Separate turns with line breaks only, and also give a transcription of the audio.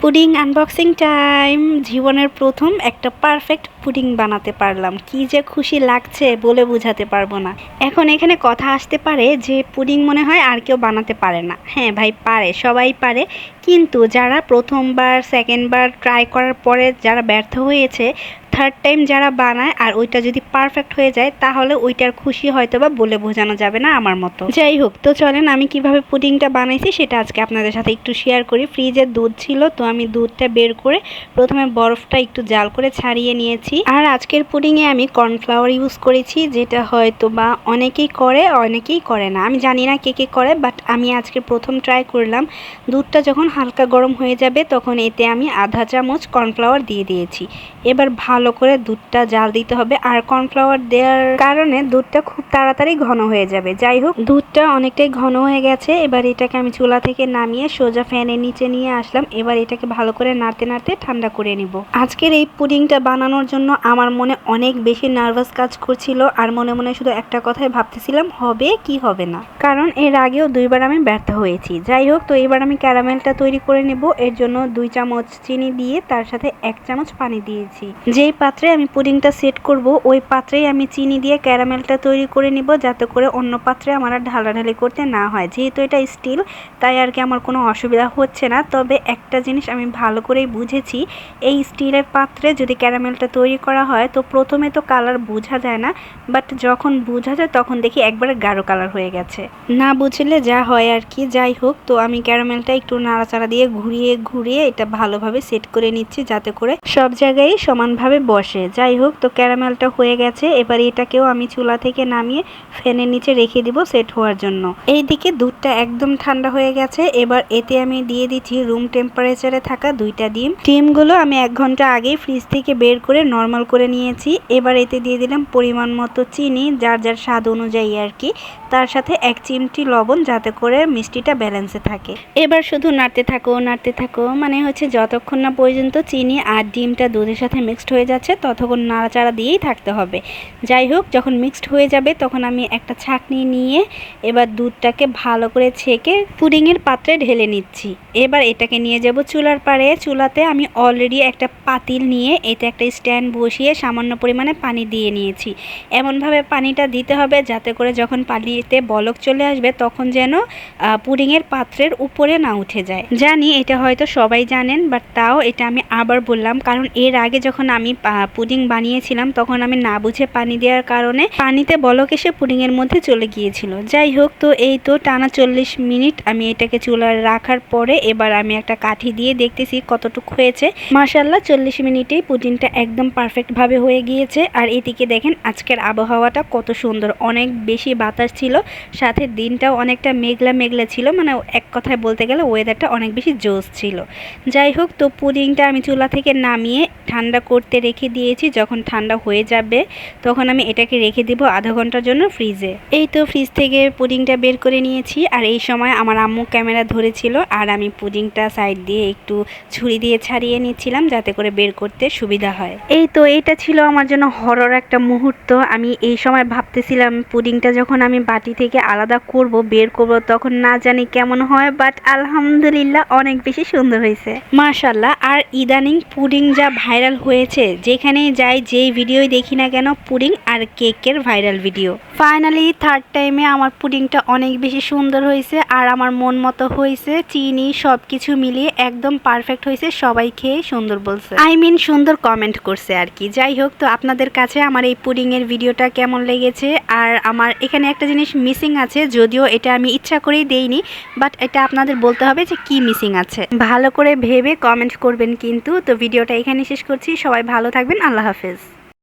Pudding unboxing time. জীবনের প্রথম একটা পারফেক্ট পুডিং বানাতে পারলাম, কি যে খুশি লাগছে বলে বোঝাতে পারবো না। এখন এখানে কথা আসতে পারে যে পুডিং মনে হয় আর কেউ বানাতে পারে না। হ্যাঁ ভাই, পারে, সবাই পারে, কিন্তু যারা প্রথমবার সেকেন্ডবার ট্রাই করার পরে যারা ব্যর্থ হয়েছে, থার্ড টাইম যারা বানায় আর ওইটা যদি পারফেক্ট হয়ে যায় তাহলে ওইটার খুশি হয়তো বা বলে বোঝানো যাবে না আমার মতো। যাই হোক, তো চলেন আমি কিভাবে পুডিংটা বানাইছি সেটা আজকে আপনাদের সাথে একটু শেয়ার করি। ফ্রিজে দুধ ছিল, তো আমি দুধটা বের করে প্রথমে বরফটা একটু জাল করে ছাড়িয়ে নিয়েছি। আর আজকের পুডিংয়ে আমি কর্নফ্লাওয়ার ইউজ করেছি, যেটা হয়তো বা অনেকেই করে অনেকেই করে না, আমি জানি না কে কে করে, বাট আমি আজকে প্রথম ট্রাই করলাম। দুধটা যখন হালকা গরম হয়ে যাবে তখন এতে আমি আধা চামচ কর্নফ্লাওয়ার দিয়ে দিয়েছি। এবার ভালো করে দুধটা জাল দিতে হবে, আর কর্নফ্লাওয়ার দেওয়ার কারণে দুধটা খুব তাড়াতাড়ি ঘন হয়ে যাবে। যাই হোক, দুধটা অনেকটাই ঘন হয়ে গেছে। এবার এটাকে আমি চুলা থেকে নামিয়ে সোজা ফ্যানের নিচে নিয়ে আসলাম। এবার এটাকে ভালো করে নাড়তে নাড়তে ঠান্ডা করে নিব। আজকের এই পুডিংটা বানানোর জন্য আমার মনে অনেক বেশি নার্ভাস কাজ করছিল, আর মনে মনে শুধু একটা কথাই ভাবতেছিলাম, হবে কি হবে না, কারণ এর আগেও দুইবার আমি ব্যর্থ হয়েছি। যাই হোক, তো এবার আমি ক্যারামেলটা তৈরি করে নেব। এর জন্য 2 চামচ চিনি দিয়ে তার সাথে 1 চামচ পানি দিয়েছি। যেই পাত্রে আমি পুডিংটা সেট করব ওই পাত্রেই আমি চিনি দিয়ে ক্যারামেলটা তৈরি করে নিব, যাতে করে অন্য পাত্রে আমার আর ঢালাঢালি করতে না হয়। যেহেতু এটা স্টিল, তাই আর কি আমার কোনো অসুবিধা হচ্ছে না। তবে একটা জিনিস আমি ভালো করেই বুঝেছি, এই স্টিলের পাত্রে যদি ক্যারামেলটা তৈরি করা হয় তো প্রথমে তো কালার বোঝা যায় না, বাট যখন বোঝা যায় তখন দেখি একবারে গাঢ় কালার হয়ে গেছে। না বুঝলে যা হয় আর কি। যাই হোক, তো আমি ক্যারামেলটা একটু নাড়াচাড়া দিয়ে ঘুরিয়ে ঘুরিয়ে এটা ভালোভাবে সেট করে নিচ্ছি, যাতে করে সব জায়গায় সমানভাবে বসে। যাই হোক, তো ক্যারামেলটা হয়ে গেছে। এবার এটাকেও আমি চুলা থেকে নামিয়ে ফ্যানের নিচে রেখে দিব সেট হওয়ার জন্য। এইদিকে দুধটা একদম ঠান্ডা হয়ে গেছে। এবার এতে আমি দিয়ে দিচ্ছি রুম টেম্পারেচারে থাকা 2টা ডিম। ডিমগুলো আমি 1 ঘন্টা আগেই ফ্রিজ থেকে বের করে নর্মাল করে নিয়েছি। এবার এতে দিয়ে দিলাম পরিমাণ মতো চিনি, যার যার স্বাদ অনুযায়ী আর কি। তার সাথে 1 চিমটি লবণ, যাতে করে মিষ্টিটা ব্যালেন্সে থাকে। এবার শুধু নাড়তে থাকো নাড়তে থাকো, মানে হচ্ছে যতক্ষণ না পর্যন্ত চিনি আর ডিমটা দুধের সাথে মিক্সড হয়ে যাচ্ছে ততক্ষণ নাড়াচাড়া দিয়েই থাকতে হবে। যাই হোক, যখন মিক্সড হয়ে যাবে তখন আমি একটা ছাঁকনি নিয়ে এবার দুধটাকে ভালো করে ছেঁকে পুডিংয়ের পাত্রে ঢেলে নিচ্ছি। এবার এটাকে নিয়ে যাব চুলার পাড়ে। চুলাতে আমি অলরেডি একটা পাতিল নিয়ে এতে একটা স্ট্যান্ড বসিয়ে সামান্য পরিমাণে পানি দিয়ে নিয়েছি। এমনভাবে পানিটা দিতে হবে যাতে করে যখন পানিতে বলক চলে আসবে তখন যেন পুডিংয়ের পাত্রের উপরে না উঠে যায়। জানি এটা হয়তো সবাই জানেন, বাট তাও এটা আমি আবার বললাম, কারণ এর আগে যখন আমি পুডিং বানিয়েছিলাম তখন আমি না বুঝে পানি দেওয়ার কারণে পানিতে বলক এসে পুডিংয়ের মধ্যে চলে গিয়েছিল। যাই হোক, তো এই তো টানা 40 মিনিট আমি এটাকে চুলায় রাখার পরে এবার আমি একটা কাঠি দিয়ে দেখতেছি কতটুকু হয়েছে। মাশাআল্লাহ, 40 মিনিটেই পুডিংটা একদম পারফেক্ট ভাবে হয়ে গিয়েছে। আর এদিকে দেখেন আজকের আবহাওয়াটা কত সুন্দর, অনেক বেশি বাতাস ছিল, সাথে দিনটাও অনেকটা মেঘলা মেঘলা ছিল, মানে এক কথায় বলতে গেলে ওয়েদারটা অনেক বেশি জোস ছিল। যাই হোক, তো পুডিংটা আমি চুলা থেকে নামিয়ে ঠান্ডা করতে রেখে দিয়েছি। যখন ঠান্ডা হয়ে যাবে তখন আমি এটাকে রেখে দিব আধা ঘন্টার জন্য ফ্রিজে। এই তো ফ্রিজ থেকে পুডিংটা বের করে নিয়েছি। আর এই সময় আমার আম্মু ক্যামেরা ধরেছিল, আর আমি পুডিংটা সাইড দিয়ে একটু ছুরি দিয়ে ছাড়িয়ে নিচ্ছিলাম যাতে করে বের করতে সুবিধা হয়। এই তো এটা ছিল আমার জন্য হরর একটা মুহূর্ত। আমি এই সময় ভাবতেছিলাম পুডিংটা যখন আমি বাটি থেকে আলাদা করব, বের করব, তখন না জানি কেমন হয়, বাট আলহামদুলিল্লাহ অনেক বেশি সুন্দর হয়েছে মাশাআল্লাহ। আর ইদানিং পুডিং যা ভাইরাল হয়েছে, যেখানেই যাই যেই ভিডিওই দেখি না কেন পুডিং আর কেকের ভাইরাল ভিডিও। ফাইনালি থার্ড টাইমে আমার পুডিংটা অনেক বেশি সুন্দর হয়েছে, আর আমার মন মতো হয়েছে। চিনি সব কিছু মিলিয়ে একদম পারফেক্ট হয়েছে। সবাই খেয়ে সুন্দর বলছে, সুন্দর কমেন্ট করছে আর কি। যাই হোক, তো আপনাদের কাছে আমার এই পুডিংয়ের ভিডিওটা কেমন লেগেছে? আর আমার এখানে একটা জিনিস মিসিং আছে, যদিও এটা আমি ইচ্ছা করেই দেইনি, বাট এটা আপনাদের বলতে হবে যে কি মিসিং আছে। ভালো করে ভেবে কমেন্ট করবেন কিন্তু। তো ভিডিওটা এখানে শেষ করছি। সবাই ভালো থাকবেন। আল্লাহ হাফেজ।